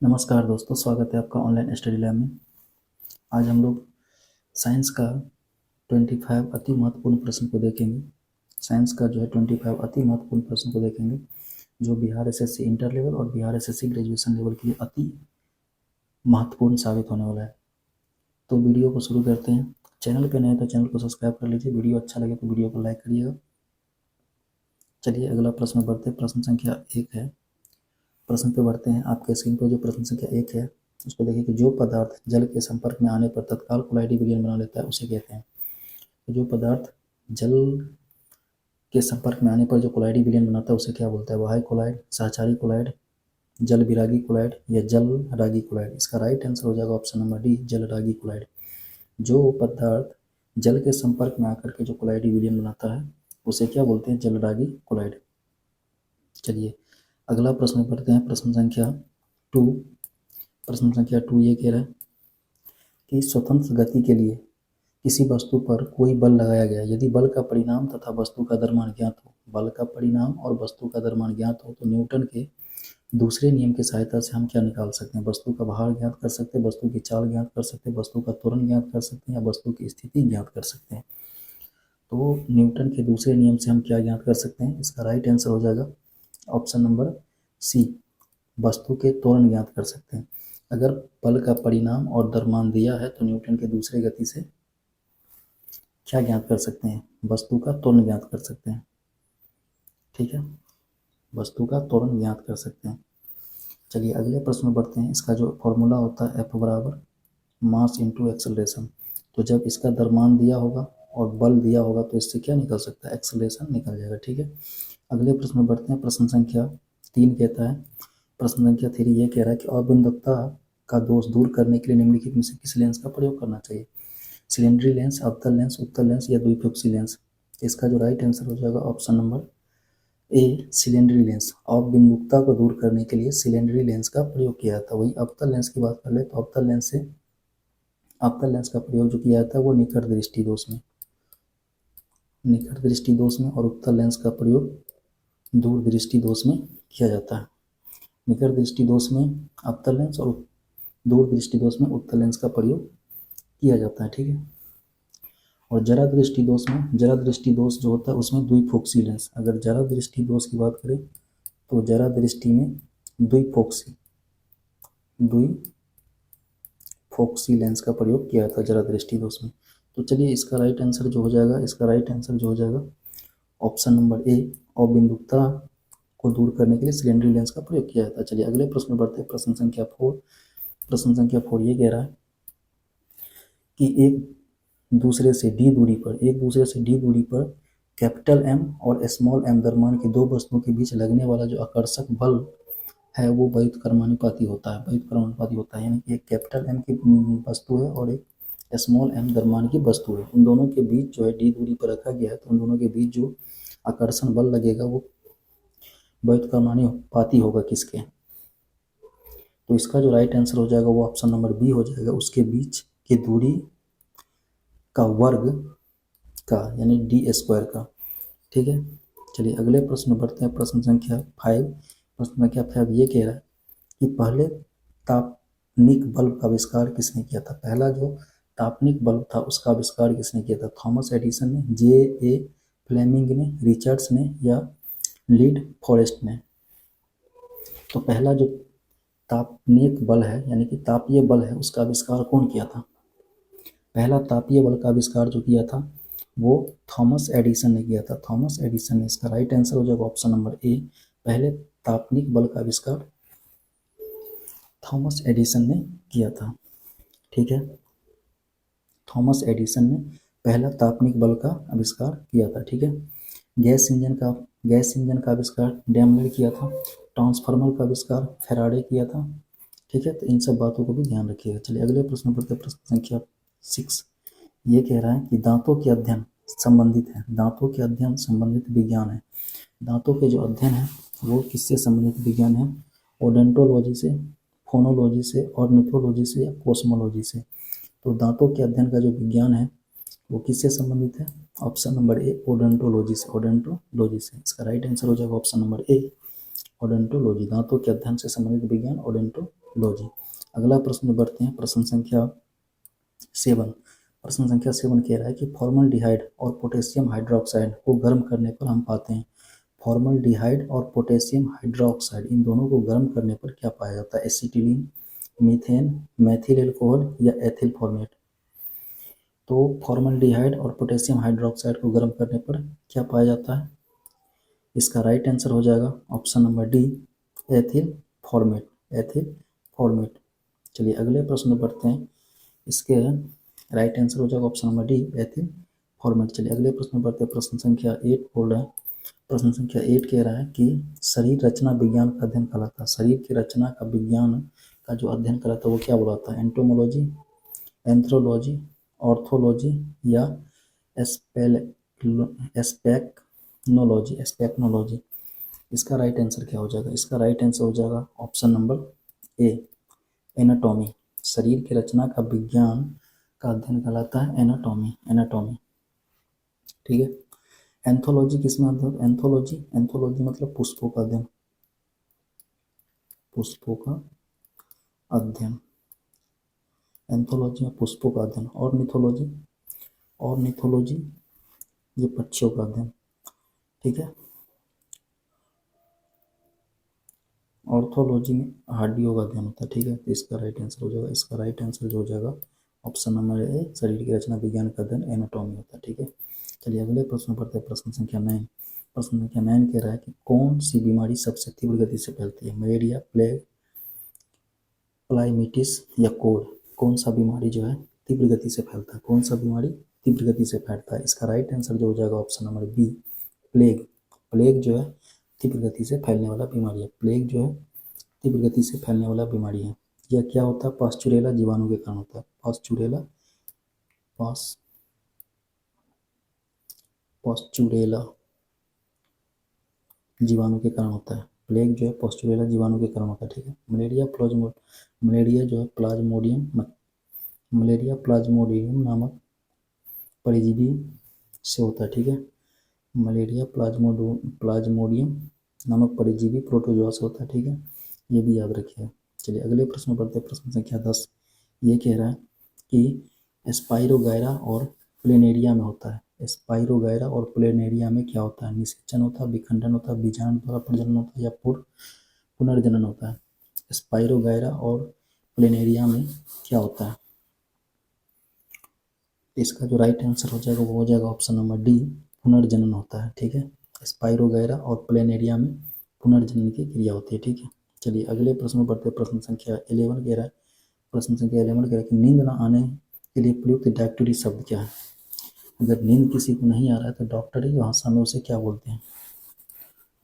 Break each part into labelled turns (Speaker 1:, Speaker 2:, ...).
Speaker 1: नमस्कार दोस्तों, स्वागत है आपका ऑनलाइन स्टडी लैब में। आज हम लोग साइंस का 25 अति महत्वपूर्ण प्रश्न को देखेंगे। साइंस का जो है 25 अति महत्वपूर्ण प्रश्न को देखेंगे, जो बिहार एसएससी इंटर लेवल और बिहार एसएससी ग्रेजुएशन लेवल के लिए अति महत्वपूर्ण साबित होने वाला है। तो वीडियो को शुरू करते हैं। चैनल पर नए तो चैनल को सब्सक्राइब कर लीजिए, वीडियो अच्छा लगे तो वीडियो को लाइक करिएगा। चलिए अगला प्रश्न बढ़ते हैं। प्रश्न संख्या 1 है। प्रश्न पे बढ़ते हैं। आपके स्क्रीन पर जो प्रश्न संख्या 1 है उसको देखिए कि जो पदार्थ जल के संपर्क में आने पर तत्काल कोलाइडी विलयन बना लेता है उसे कहते हैं। तो जो पदार्थ जल के संपर्क में आने पर जो कोलाइडी विलयन बनाता है उसे क्या बोलता है? वाह्य कोलाइड, सहचारी कोलाइड, जल विरागी कोलाइड या जल रागी कोलाइड। इसका राइट आंसर हो जाएगा ऑप्शन नंबर डी, जल रागी कोलाइड। जो पदार्थ जल के संपर्क में आकर के जो कोलाइडी विलयन बनाता है उसे क्या बोलते हैं? जल रागी कोलाइड। चलिए अगला प्रश्न पढ़ते हैं। प्रश्न संख्या 2। प्रश्न संख्या 2 ये कह रहा है कि स्वतंत्र गति के लिए किसी वस्तु पर कोई बल लगाया गया, यदि बल का परिणाम तथा वस्तु का द्रव्यमान ज्ञात हो। बल का परिणाम और वस्तु का द्रव्यमान ज्ञात हो तो न्यूटन के दूसरे नियम की सहायता से हम क्या निकाल सकते हैं? वस्तु का भार ज्ञात कर सकते हैं, वस्तु की चाल ज्ञात कर सकते हैं, वस्तु का त्वरण ज्ञात कर सकते हैं या वस्तु की स्थिति ज्ञात कर सकते हैं। तो न्यूटन के दूसरे नियम से हम क्या ज्ञात कर सकते हैं? इसका राइट आंसर हो जाएगा ऑप्शन नंबर सी, वस्तु के त्वरण ज्ञात कर सकते हैं। अगर बल का परिणाम और द्रव्यमान दिया है तो न्यूटन के दूसरे गति से क्या ज्ञात कर सकते हैं? वस्तु का त्वरण ज्ञात कर सकते हैं। ठीक है, वस्तु का त्वरण ज्ञात कर सकते हैं। चलिए अगले प्रश्न में बढ़ते हैं। इसका जो फॉर्मूला होता है F बराबर मास इंटू एक्सेलरेशन। तो जब इसका द्रव्यमान दिया होगा और बल दिया होगा तो इससे क्या निकल सकता है? एक्सेलरेशन निकल जाएगा। ठीक है, अगले प्रश्न में बढ़ते हैं। प्रश्न संख्या 3 कहता है, प्रश्न संख्या 3 ये कह रहा है कि अबिंदुकता का दोष दूर करने के लिए निम्नलिखित में से किस लेंस का प्रयोग करना चाहिए? सिलेंडरी लेंस, अवतल लेंस, उत्तल लेंस या द्विफोक्सी लेंस। इसका जो राइट आंसर हो जाएगा ऑप्शन नंबर ए, सिलेंडरी लेंस। अबिंदुकता को दूर करने के लिए सिलेंडरी लेंस का प्रयोग किया जाता है। वही अवतल लेंस की बात कर ले तो अवतल लेंस का प्रयोग जो किया जाता है वो निकट दृष्टि दोष में और उत्तल लेंस का प्रयोग दूर दृष्टि दोष में किया जाता है। निकट दृष्टि दोष में अवतल लेंस और दूर दृष्टि दोष में उत्तल लेंस का प्रयोग किया जाता है। ठीक है, और जरा दृष्टि दोष जो होता है उसमें द्विफोक्सी लेंस। अगर जरा दृष्टि दोष की बात करें तो जरा दृष्टि में द्विफोक्सी लेंस का प्रयोग किया जाता है जरा दृष्टि दोष में। तो चलिए इसका राइट आंसर जो हो जाएगा ऑप्शन नंबर ए, अबिंदुकता को दूर करने के लिए सिलेंडरी लेंस का प्रयोग किया जाता है। चलिए अगले प्रश्न में बढ़ते हैं। प्रश्न संख्या 4। प्रश्न संख्या 4 ये कह रहा है कि एक दूसरे से डी दूरी पर कैपिटल एम और स्मॉल एम द्रव्यमान की दो वस्तुओं के बीच लगने वाला जो आकर्षक बल है वो व्युत्क्रमानुपाती होता है। यानी कि एक कैपिटल एम की वस्तु है और एक स्मॉल एम द्रव्यमान की वस्तु है। उन दोनों के बीच जो है डी दूरी पर रखा गया है तो उन दोनों के बीच जो आकर्षण बल लगेगा वो व्युत्क्रमानुपाती होगा किसके? तो इसका जो राइट आंसर हो जाएगा वो ऑप्शन नंबर बी हो जाएगा, उसके बीच की दूरी का वर्ग का, यानी डी स्क्वायर का। ठीक है, चलिए अगले प्रश्न में बढ़ते हैं। प्रश्न संख्या 5 ये कह रहा है कि पहले तापनिक बल्ब का आविष्कार किसने किया था? पहला जो तापनिक बल्ब था उसका आविष्कार किसने किया था? थॉमस एडिसन ने, J.A. फ्लेमिंग ने, रिचर्ड्स ने या लीड फॉरेस्ट ने। तो पहला जो तापनिक बल है यानी कि तापीय बल है उसका आविष्कार कौन किया था? पहला तापीय बल का आविष्कार जो किया था वो थॉमस एडिसन ने किया था। थॉमस एडिसन ने। इसका राइट आंसर हो जाएगा ऑप्शन नंबर ए, पहले तापनिक बल का आविष्कार थॉमस एडिसन ने किया था। ठीक है, थॉमस एडिसन ने पहला तापनिक बल का आविष्कार किया था। ठीक है, गैस इंजन का आविष्कार डैमलर किया था। ट्रांसफार्मर का आविष्कार फैराडे किया था। ठीक है, तो इन सब बातों को भी ध्यान रखिएगा। चलिए अगले प्रश्न पर, प्रश्न संख्या 6 ये कह रहा है कि दांतों के अध्ययन संबंधित विज्ञान है। दांतों के जो अध्ययन है वो किससे संबंधित विज्ञान है? ओडोंटोलॉजी से, फोनोलॉजी से, ऑर्निथोलॉजी से या कोस्मोलॉजी से। तो दांतों के अध्ययन का जो विज्ञान है वो किससे संबंधित है? ऑप्शन नंबर ए, ओडोंटोलॉजी से। इसका राइट आंसर हो जाएगा ऑप्शन नंबर ए, ओडोंटोलॉजी, दांतों के अध्ययन से संबंधित विज्ञान ओडोंटोलॉजी। अगला प्रश्न बढ़ते हैं, प्रश्न संख्या 7। प्रश्न संख्या 7 कह रहा है कि फॉर्मल्डिहाइड और पोटेशियम हाइड्रोक्साइड को गर्म करने पर हम पाते हैं, फॉर्मल्डिहाइड और पोटेशियम हाइड्रोक्साइड इन दोनों को गर्म करने पर क्या पाया जाता है, एसिटिलीन, मीथेन, मैथिल एल्कोहल या एथिल फॉर्मेट। तो फॉर्मल्डिहाइड और पोटेशियम हाइड्रोक्साइड को गर्म करने पर क्या पाया जाता है, इसका राइट आंसर हो जाएगा option number D, ethyl format, ethyl format. चलिए अगले प्रश्न में बढ़ते हैं, इसके राइट आंसर हो जाएगा option number D, ethyl format. चलिए अगले प्रश्न में बढ़ते हैं, प्रश्न संख्या 8 बोल रहा है, प्रश्न संख्या 8 कह रहा है कि शरीर रचना विज्ञान का अध्ययन कहलाता है, शरीर की रचना का विज्ञान का जो अध्ययन कहलाता है वो क्या बोलाता है, एंटोमोलॉजी, एंथ्रोलॉजी, ऑर्थोलॉजी या एस्पेक्नोलॉजी। इसका राइट आंसर क्या हो जाएगा, इसका राइट आंसर हो जाएगा ऑप्शन नंबर ए, एनाटॉमी। शरीर की रचना का विज्ञान का अध्ययन कहलाता है एनाटॉमी, एनाटॉमी। ठीक है। एंथोलॉजी किसमें अध्ययन, एंथोलॉजी, एंथोलॉजी मतलब पुष्पों का अध्ययन, पुष्पों का अध्ययन, एंथोलॉजी में पुष्पों का अध्ययन। और मिथोलॉजी, और मिथोलॉजी ये पक्षियों का अध्ययन। ठीक है। ऑर्थोलॉजी में हड्डियों का अध्ययन होता है। ठीक है, तो इसका राइट आंसर हो जाएगा, इसका राइट आंसर जो हो जाएगा ऑप्शन नंबर ए, शरीर की रचना विज्ञान का अध्ययन एनाटॉमी होता है। ठीक है। चलिए अगले प्रश्न पढ़ते हैं, प्रश्न संख्या 9। प्रश्न संख्या 9 कह रहा है कि कौन सी बीमारी सबसे तीव्र गति से फैलती है, मलेरिया, प्लेग, प्लाइमिटिस या कोड। कौन सा बीमारी जो है तीव्र गति से फैलता है, कौन सा बीमारी तीव्र गति से फैलता है, इसका राइट आंसर जो हो जाएगा option number B, plague. Plague जो है तीव्र गति से फैलने वाला बीमारी है, प्लेग जो है तीव्र गति से फैलने वाला बीमारी है। यह क्या होता है, पास्चुरेला जीवाणु के कारण होता है, पास्चुरेला, पास्चुरेला जीवाणु के कारण होता है। प्लेग जो है पास्चुरेला जीवाणु के कारण होता है। ठीक है। मलेरिया जो है प्लाज्मोडियम, मलेरिया प्लाज्मोडियम नामक परजीवी से होता है। ठीक है। मलेरिया प्लाज्मोडियम नामक परजीवी प्रोटोजोआ से होता है। ठीक है, ये भी याद रखिए। चलिए अगले प्रश्न पढ़ते हैं, प्रश्न संख्या 10। ये कह रहा है कि स्पाइरोगायरा और प्लेनेरिया में होता है, स्पाइरोगायरा और प्लेनेरिया में क्या होता है, निषेचन होता है, विखंडन होता है, बीजाणु द्वारा प्रजनन होता है या पुनर्जनन होता है। स्पाइरोगायरा और प्लेनेरिया में क्या होता है, इसका जो राइट आंसर हो जाएगा वो हो जाएगा ऑप्शन नंबर डी, पुनर्जनन होता है। ठीक है। स्पाइरोगायरा और प्लेनेरिया में पुनर्जनन की क्रिया होती है। ठीक है। चलिए अगले प्रश्न में बढ़ते हैं, प्रश्न संख्या 11 कह रहा है, प्रश्न संख्या 11 कह रहा है कि नींद न आने के लिए प्रयुक्त डॉक्टरी शब्द क्या है। अगर नींद किसी को नहीं आ रहा है तो डॉक्टरी भाषा में उसे क्या बोलते हैं,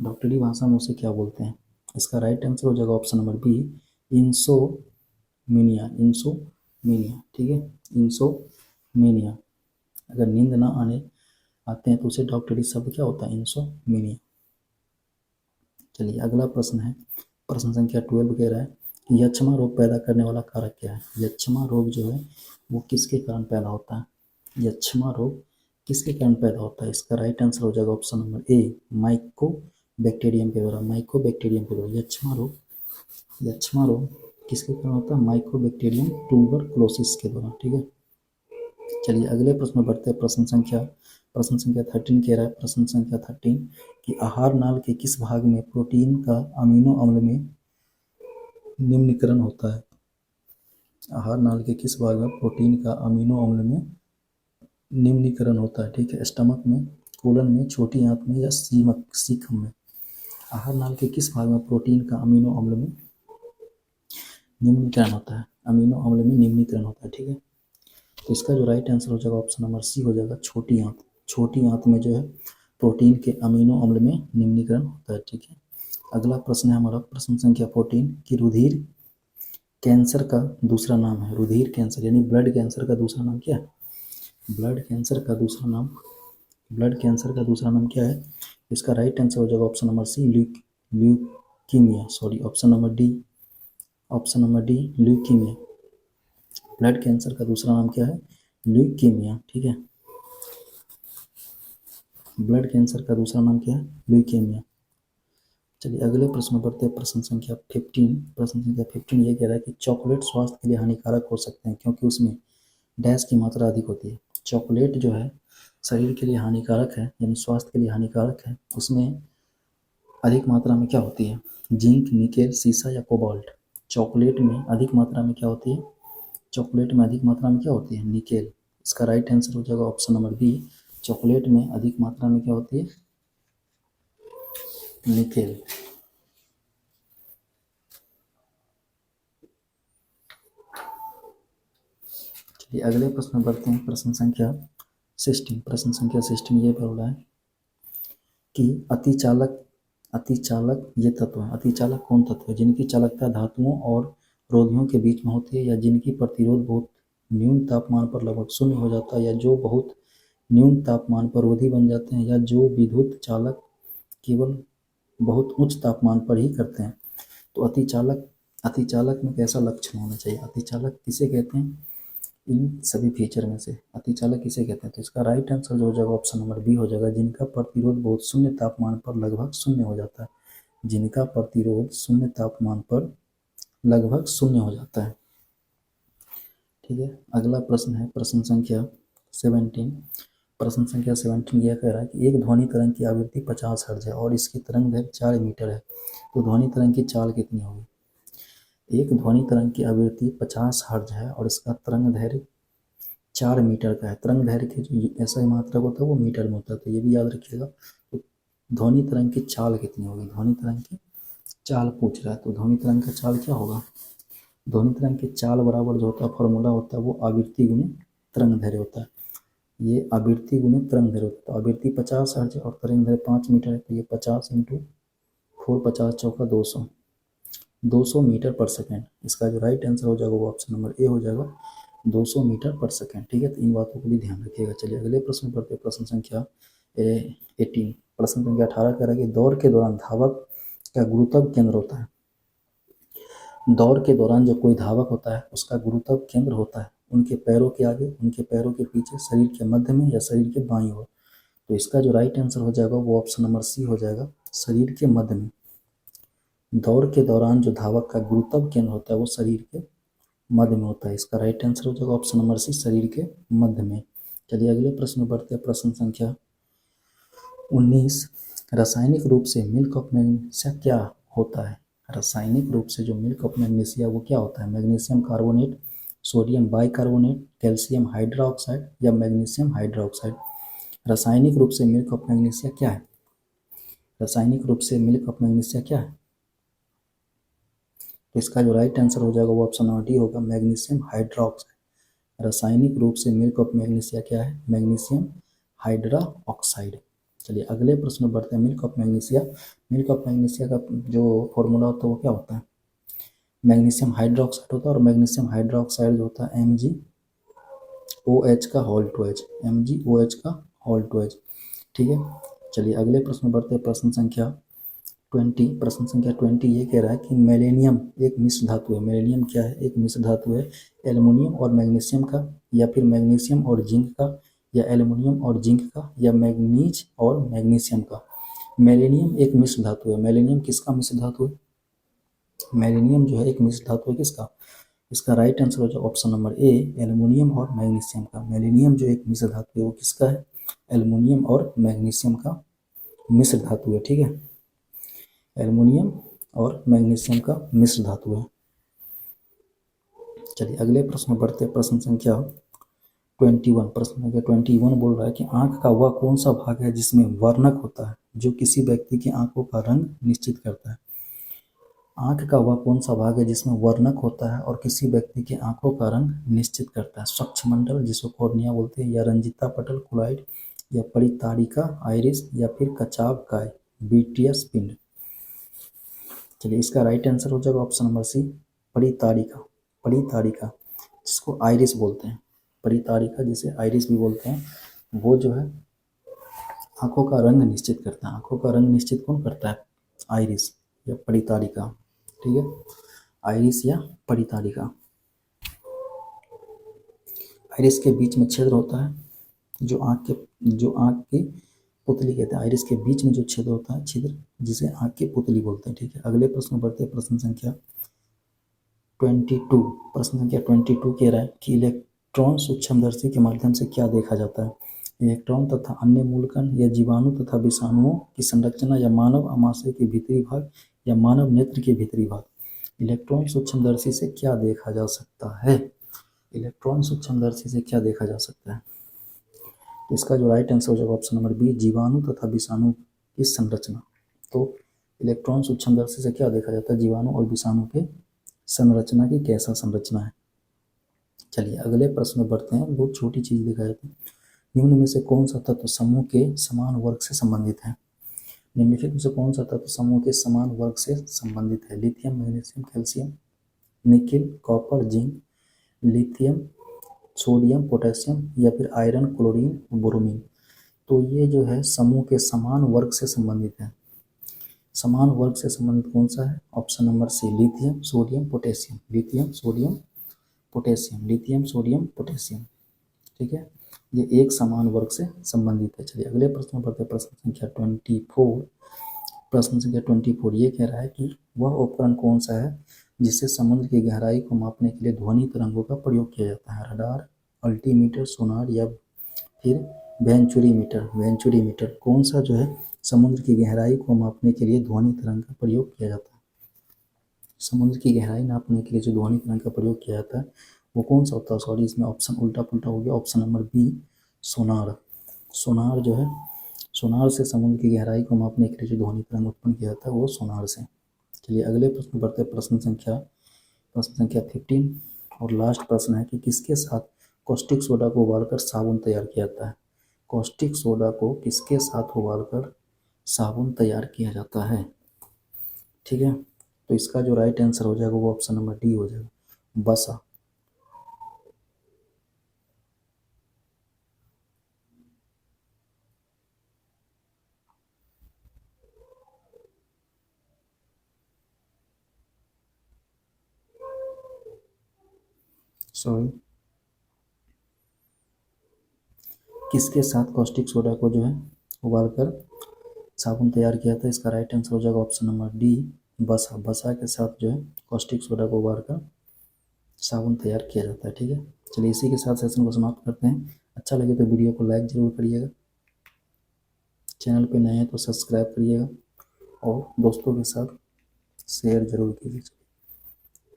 Speaker 1: डॉक्टरी भाषा में उसे क्या बोलते हैं, इसका राइट आंसर हो जाएगा option number B, insomnia, insomnia. ठीक है, इंसोमिनिया। अगर नींद ना आते हैं तो उसे डॉक्टरी शब्द क्या होता है, इंसोमिनिया। चलिए अगला प्रश्न है, प्रश्न संख्या 12 कह रहा है कि यक्ष्मा रोग पैदा करने वाला कारक क्या है। यक्ष्मा रोग जो है वो किसके कारण पैदा होता है, यक्ष्मा रोग किसके कारण पैदा होता है, इसका राइट आंसर हो जाएगा option number A, mycobacterium के द्वारा, माइको बैक्टीरियम के द्वारा। यक्ष्मा रोग किसके कारण होता है, माइको बैक्टीरियम ट्यूबरक्लोसिस के द्वारा। ठीक है। चलिए अगले प्रश्न में बढ़ते हैं, प्रश्न संख्या 13 कह रहा है, प्रश्न संख्या 13 कि आहार नाल के किस भाग में प्रोटीन का अमीनो अम्ल में निम्नीकरण होता है, आहार नाल के किस भाग में प्रोटीन का अमीनो अम्ल में निम्नीकरण होता है। ठीक है। स्टमक में, कोलन में, छोटी आंत में या सीखम में। आहार नाल के किस भाग में प्रोटीन का अमीनो अम्ल में निम्नीकरण होता है, अमीनो अम्ल में निम्नीकरण होता है। ठीक है। तो इसका जो राइट आंसर हो जाएगा ऑप्शन नंबर सी हो जाएगा, छोटी आंत। छोटी आंत में जो है प्रोटीन के अमीनो अम्ल में निम्नीकरण होता है। ठीक है। अगला प्रश्न है हमारा, प्रश्न संख्या 14 कि रुधिर कैंसर का दूसरा नाम है, रुधिर कैंसर यानी ब्लड कैंसर का दूसरा नाम क्या है, ब्लड कैंसर का दूसरा नाम, ब्लड कैंसर का दूसरा नाम क्या है, इसका राइट आंसर हो जाएगा option number C, leukaemia, sorry option number D, leukaemia. Blood cancer का दूसरा नाम क्या है, ल्यूकीमिया। ठीक है। ब्लड कैंसर का दूसरा नाम क्या है, ल्यूकेमिया। चलिए अगले प्रश्न में बढ़ते हैं। प्रश्न संख्या 15। प्रश्न संख्या 15 ये कह रहा है कि चॉकलेट स्वास्थ्य के लिए हानिकारक हो सकते हैं क्योंकि उसमें डैश की मात्रा अधिक होती है। चॉकलेट जो है शरीर के लिए हानिकारक है, यानी स्वास्थ्य के लिए हानिकारक है। उसमें अधिक मात्रा में क्या होती है? जिंक, निकेल, सीसा या कोबाल्ट। चॉकलेट में अधिक मात्रा में क्या होती है? चॉकलेट में अधिक मात्रा में क्या होती है? निकेल। इसका राइट आंसर हो जाएगा ऑप्शन नंबर बी। चॉकलेट में अधिक मात्रा में क्या होती है? निकेल। चलिए अगले प्रश्न में बढ़ते हैं। प्रश्न संख्या 16। प्रश्न संख्या 16 ये बोल रहा है कि अतिचालक ये तत्व है। अतिचालक कौन तत्व है? जिनकी चालकता धातुओं और रोधियों के बीच में होती है, या जिनकी प्रतिरोध बहुत न्यून तापमान पर लगभग शून्य हो जाता है, या जो बहुत न्यून तापमान पर रोधी बन जाते हैं, या जो विद्युत चालक केवल बहुत उच्च तापमान पर ही करते हैं। तो अतिचालक में कैसा लक्षण होना चाहिए? अतिचालक किसे कहते हैं? इन सभी फीचर में से अतिचालक किसे कहते हैं? तो इसका राइट आंसर जो हो जाएगा ऑप्शन नंबर बी हो जाएगा, जिनका प्रतिरोध बहुत शून्य तापमान पर लगभग शून्य हो जाता है। जिनका प्रतिरोध शून्य तापमान पर लगभग शून्य हो जाता है। ठीक है, अगला प्रश्न है प्रश्न संख्या 17। प्रश्न संख्या 17 यह कह रहा है कि एक ध्वनि तरंग की आवृत्ति 50 हर्ट्ज है और इसकी तरंग दैर्घ्य 4 मीटर है, तो ध्वनि तरंग की चाल कितनी होगी? एक ध्वनि तरंग की आवृत्ति 50 हर्ट्ज है और इसका तरंग दैर्घ्य 4 मीटर का है। तरंग दैर्घ्य की जो ऐसा मात्रक होता है वो मीटर में होता है, तो ये भी याद रखिएगा। तो ध्वनि तरंग की चाल कितनी होगी? ध्वनि तरंग की चाल पूछ रहा है, तो ध्वनि तरंग का चाल क्या होगा? ध्वनि तरंग की चाल बराबर जो होता है फॉर्मूला होता है वो आवृत्ति गुने तरंग दैर्घ्य होता है। ये आवृत्ति गुने तरंग दैर्घ्य होता है। तो आवृत्ति 50 हर्ट्ज और तरंग दैर्घ्य 5 मीटर है, तो ये 50 इंटू 4, 50 चौका 200, 200 मीटर पर सेकेंड। इसका जो राइट आंसर हो जाएगा वो ऑप्शन नंबर ए हो जाएगा, 200 मीटर पर सेकेंड। ठीक है, तो इन बातों को भी ध्यान रखिएगा। चलिए अगले प्रश्न पर पढ़ते हैं। प्रश्न संख्या 18। प्रश्न संख्या 18 कह रहा है कि दौड़ के दौरान धावक का गुरुत्व केंद्र होता है। दौड़ के दौरान जो कोई धावक होता है उसका गुरुत्व केंद्र होता है उनके पैरों के आगे, उनके पैरों के पीछे, शरीर के मध्य में या शरीर के बाईं ओर। तो इसका जो राइट आंसर हो जाएगा वो ऑप्शन नंबर सी हो जाएगा, शरीर के मध्य में। दौड़ के दौरान जो धावक का गुरुत्व केंद्र होता है वो शरीर के मध्य में होता है। इसका राइट आंसर हो जाएगा ऑप्शन नंबर सी, शरीर के मध्य में। चलिए अगले प्रश्न में बढ़ते हैं। प्रश्न संख्या 19। रासायनिक रूप से मिल्क ऑफ मैग्नीशिया क्या होता है? रासायनिक रूप से जो मिल्क ऑफ मैग्नीशिया वो क्या होता है? Magnesium carbonate, sodium bicarbonate, calcium hydroxide या मैग्नीशियम हाइड्रोक्साइड। रासायनिक रूप से मिल्क ऑफ मैग्नीशिया क्या है? रासायनिक रूप से मिल्क ऑफ मैग्नीशिया क्या है? तो इसका जो राइट आंसर हो जाएगा वो ऑप्शन नंबर डी होगा, मैग्नीशियम हाइड्रोक्साइड। रासायनिक रूप से मिल्क ऑफ मैग्नीशिया क्या है? Magnesium hydroxide. चलिए अगले प्रश्न में बढ़ते हैं। Milk of magnesia, milk of magnesia का जो फॉर्मूला होता है वो क्या होता है? मैग्नीशियम हाइड्रोक्साइड होता है, और मैग्नीशियम हाइड्रोक्साइड जो होता है MgOH का होल टू एच, MgOH का होल टू एच। ठीक है, चलिए अगले प्रश्न में बढ़ते हैं। प्रश्न संख्या 20। प्रश्न संख्या 20 ये कह रहा है कि मेलेनियम एक मिश्र धातु है। मेलेनियम क्या है? एक मिश्र धातु है। एल्युमिनियम और मैग्नीशियम का, या फिर मैग्नीशियम और जिंक का, या एल्युमिनियम और जिंक का, या मैग्नीज और मैग्नीशियम का। मेलेनियम एक मिश्र धातु है। मेलेनियम किसका मिश्र धातु है? मेलेनियम जो है एक मिश्र धातु है किसका? इसका राइट आंसर हो जाए ऑप्शन नंबर ए, एल्युमिनियम और मैग्नीशियम का। मेलेनियम जो एक मिश्र धातु है वो किसका है? एल्युमिनियम और मैग्नीशियम का मिश्र धातु है। ठीक है, एल्युमिनियम और मैग्नीशियम का मिश्र धातु है। चलिए अगले प्रश्न बढ़ते हैं। प्रश्न संख्या 21। प्रश्न संख्या 21 बोल रहा है कि आंख का वह कौन सा भाग है जिसमें वर्णक होता है जो किसी व्यक्ति की आंखों का रंग निश्चित करता है? आंख का वह कौन सा भाग है जिसमें वर्णक होता है और किसी व्यक्ति की आंखों का रंग निश्चित करता है? स्वच्छमंडल जिसको कॉर्निया बोलते हैं, या रंजिता पटल कुलाइड, या परितारिका आइरिस, या फिर कचाव काय बीटियस पिंड। चलिए इसका राइट आंसर हो जाएगा ऑप्शन नंबर सी, परितारिका। परितारिका जिसको आइरिस बोलते हैं, परितारिका जिसे आइरिस भी बोलते हैं, वो जो है आंखों का रंग निश्चित करता है। आंखों का रंग निश्चित कौन करता है? आइरिस या परितारिका। ठीक है, आइरिस या परितारिका। आइरिस के बीच में छिद्र होता है जो आंख की पुतली कहते हैं। आइरिस के बीच में जो छिद्र होता है, छिद्र, जिसे आँख की पुतली बोलते हैं। ठीक है, अगले प्रश्न बढ़ते हैं। प्रश्न संख्या 22। प्रश्न संख्या 22 कह रहा है कि इलेक्ट्रॉन सूक्ष्मदर्शी के माध्यम से क्या देखा जाता है। इलेक्ट्रॉन तथा अन्य मूलकण या जीवाणु तथा विषाणुओं की संरचना या मानव आमाशय के भीतरी भाग या मानव नेत्र के भीतरी भाग। इलेक्ट्रॉन सूक्ष्मदर्शी से क्या देखा जा सकता है। इलेक्ट्रॉन सूक्ष्मदर्शी से क्या देखा जा सकता है। तो इसका जो राइट आंसर हो जाएगा ऑप्शन नंबर बी, जीवाणु तथा विषाणु की संरचना। तो इलेक्ट्रॉन सूक्ष्मदर्शी से क्या देखा जाता है, जीवाणु और विषाणु के संरचना की कैसा संरचना है। चलिए अगले प्रश्न में बढ़ते हैं। बहुत छोटी चीज दिखाई जाती है। निम्न में से कौन सा तत्व समूह के समान वर्ग से संबंधित है। निम्नलिखित में से कौन सा तत्व समूह के समान वर्ग से संबंधित है। Lithium, magnesium, calcium, nickel, copper, zinc, lithium, sodium, potassium या फिर आयरन, क्लोरीन, ब्रोमीन। तो ये जो है समूह के समान वर्ग से संबंधित है। समान वर्ग से संबंधित कौन सा है, option number C, lithium, sodium, potassium. Lithium, sodium, potassium, lithium, sodium, potassium. ठीक है, ये एक समान वर्ग से संबंधित है। चलिए अगले प्रश्न में बढ़ते हैं। प्रश्न संख्या 24। प्रश्न संख्या 24 ये कह रहा है कि वह उपकरण कौन सा है जिससे समुद्र की गहराई को मापने के लिए ध्वनि तरंगों का प्रयोग किया जाता है। रडार, अल्टीमीटर, सोनार या फिर वेंचुरीमीटर। वेंचुरीमीटर कौन सा जो है समुद्र की गहराई को मापने के लिए ध्वनि तरंग का प्रयोग किया जाता है। समुद्र की गहराई नापने के लिए जो ध्वनि तरंग का प्रयोग किया जाता है वो कौन सा होता है। सॉरी, इसमें ऑप्शन उल्टा पुल्टा हो गया। ऑप्शन नंबर बी, सोनार। सोनार जो है, सोनार से समुद्र की गहराई को मापने के लिए जो ध्वनि तरंग उत्पन्न किया जाता है वो सोनार से। चलिए अगले प्रश्न बढ़ते हैं। प्रश्न संख्या 15 और लास्ट प्रश्न है कि किसके साथ कॉस्टिक सोडा को उबालकर साबुन तैयार किया जाता है। कॉस्टिक सोडा को किसके साथ उबालकर साबुन तैयार किया जाता है। ठीक है, तो इसका जो राइट आंसर हो जाएगा वो ऑप्शन नंबर डी हो जाएगा, बसा। सॉरी, किसके साथ कॉस्टिक सोडा को जो है उबालकर साबुन तैयार किया था। इसका राइट आंसर हो जाएगा ऑप्शन नंबर डी, बसा। बसा के साथ जो है कॉस्टिक सोडा को उबालकर साबुन तैयार किया जाता है। ठीक है, चलिए इसी के साथ सेशन को समाप्त करते हैं। अच्छा लगे तो वीडियो को लाइक जरूर करिएगा, चैनल पे नए हैं तो सब्सक्राइब करिएगा और दोस्तों के साथ शेयर जरूर कीजिए।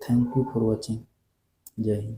Speaker 1: Thank you for watching. जय हिंद।